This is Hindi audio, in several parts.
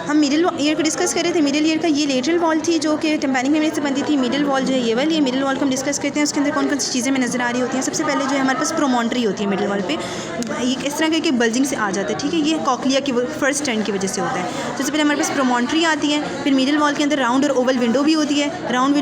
हम मिडिल ईयर को डिस्कस कर रहे थे। मिडिल ईयर का ये लेटरल वॉल थी जो कि टिम्पैनिक मेम्ब्रेन से बनती थी। मिडिल वॉल जो है ये वाली है। मिडिल वॉल को हम डिस्कस करते हैं, उसके अंदर कौन कौन सी चीज़ें हमें नज़र आ रही होती हैं। सबसे पहले जो है हमारे पास प्रोमोन्ट्री होती है मिडिल वॉल पे, ये इस तरह करके बल्जिंग से आ जाता है, ठीक है। ये कॉक्लिया की फर्स्ट स्टैंड की वजह से होता है। सबसे पहले हमारे पास प्रोमोन्ट्री आती है, फिर मिडिल वॉल के अंदर राउंड और ओवल विंडो भी होती है। राउंड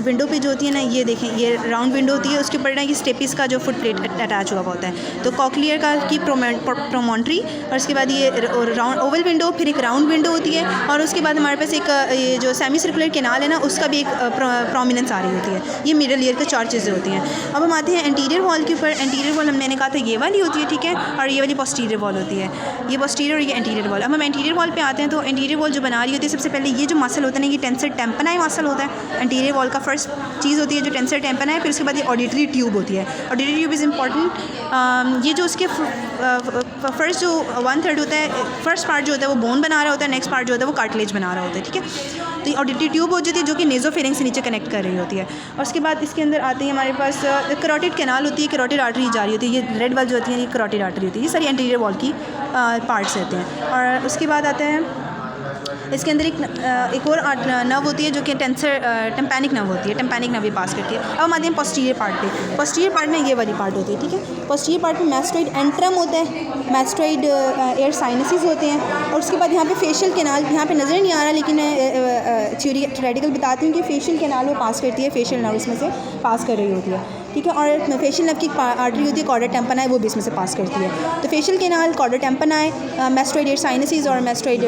विंडो पे जो होती है ना, ये देखें, ये राउंड विंडो होती है, उसके ऊपर ना ये स्टेपिस का जो फुट प्लेट अटैच हुआ होता है। तो कॉक्लियर का की प्रोमोन्ट्री, और उसके बाद ये राउंड ओवल विंडो, फिर एक राउंड विंडो होती है, और उसके बाद हमारे पास एक ये जो सेमी सर्कुलर कैनाल है ना, उसका भी एक प्रोमिनेंस आ रही होती है। ये मिडिल ईयर का 4 चीज़ें होती हैं। अब हम आते हैं एंटीरियर वॉल के ऊपर। एंटीरियर वॉल मैंने कहा था ये वाली होती है, ठीक है, और ये वाली पोस्टीरियर वॉल होती है। ये पोस्टीरियर और ये एंटीरियर वॉल। अब हम एंटीरियर वॉल पे आते हैं। तो एंटीरियर वॉल जो बना रही होती है, सबसे पहले ये जो मसल होता है ना, ये टेंसर टेम्पनाई मसल होता है। एंटीरियर वॉल का फर्स्ट चीज़ होती है जो टेंसर टेम्पनाई, फिर उसके बाद ये ऑडिटरी ट्यूब होती है। Auditory tube is important. ये जो उसके फर्स्ट जो 1/3 होता है, फर्स्ट पार्ट जो होता है वो बोन बना रहा होता है, नेक्स्ट पार्ट जो होता है वो कार्टिलेज बना रहा होता है, ठीक है। तो ये ऑडिटरी ट्यूब हो जाती है जो कि नेज़ोफेरिंक्स से नीचे कनेक्ट कर रही होती है। और उसके बाद इसके अंदर आते हैं हमारे पास कैरोटिड कैनाल होती है, कैरोटिड आर्टरी जा रही होती है। ये रेड वाल जो होती है ये कैरोटिड आर्टरी होती है। ये सारी एंटीरियर वॉल की पार्ट्स रहते हैं। और उसके बाद आते हैं इसके अंदर एक और नर्व होती है जो कि टेम्पैनिक नर्व होती है। टेम्पैनिक नर्व ये पास करती है। अब हम आते हैं पोस्टीरियर पार्ट पे। पोस्टीरियर पार्ट में ये वाली पार्ट होती है, ठीक है। पोस्टीरियर पार्ट में मैस्टोइड एंट्रम होता है, मैस्टोइड एयर साइनसेस होते हैं, और उसके बाद यहाँ पे फेशियल कैनाल, यहाँ पे नज़र नहीं आ रहा लेकिन थ्योरेटिकल बताती हूँ कि फेशियल कैनाल वो पास करती है, फेशियल नर्व इसमें से पास कर रही होती है, ठीक है। और फेशियल नर्व की आर्टरी होती है कॉर्डा टेम्पनाई, वो भी इसमें से पास करती है। तो facial canal, chorda tympani, mastoid air sinuses और मैस्टोइड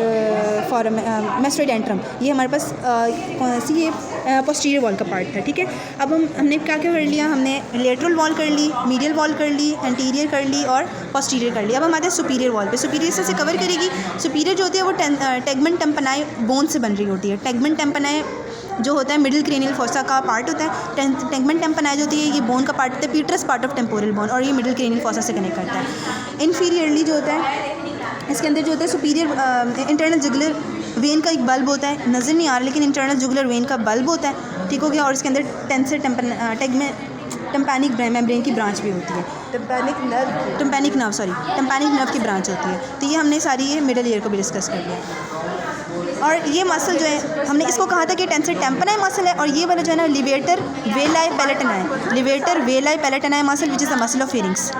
एंट्रम, ये हमारे पास कौन सी है पोस्टीरियर वॉल का पार्ट था, ठीक है। अब हमने क्या क्या कर लिया, हमने लेटरल वॉल कर ली, मीडियल वॉल कर ली, एंटीरियर कर ली और पोस्टीरियर कर ली। अब हम आते हैं सुपीरियर वॉल पे। सुपीरियर से कवर करेगी। सुपीरियर जो होती है वो टेगमेंट टेम्पनाई बोन से बन रही होती है। टेगमेंट टेम्पनाई जो होता है मिडिल क्रेनियल फोसा का पार्ट होता है। टेगमेंट टेम्पनाई जो होती है ये बोन का पार्ट होता है, Peters part of temporal bone, और ये मिडिल क्रेनियल फोसा से कनेक्ट करता है। इन्फीरियरली जो होता है इसके अंदर जो होता है सुपीरियर इंटरनल जुगुलर वेन का एक बल्ब होता है, नज़र नहीं आ रहा लेकिन इंटरनल जुगुलर वेन का बल्ब होता है, ठीक हो गया। और इसके अंदर टेंसर टेम्पैनिक मेम्ब्रेन की ब्रांच भी होती है। टेम्पैनिक नर्व की ब्रांच होती है। तो ये हमने सारी ये मिडिल ईयर को भी डिस्कस कर लिया। और ये मसल जो है हमने इसको कहा था कि टेंसर टेम्पनाई मसल है, और ये वाला जो है ना levator veli palatini, levator veli palatini muscle which is the muscle of pharynx.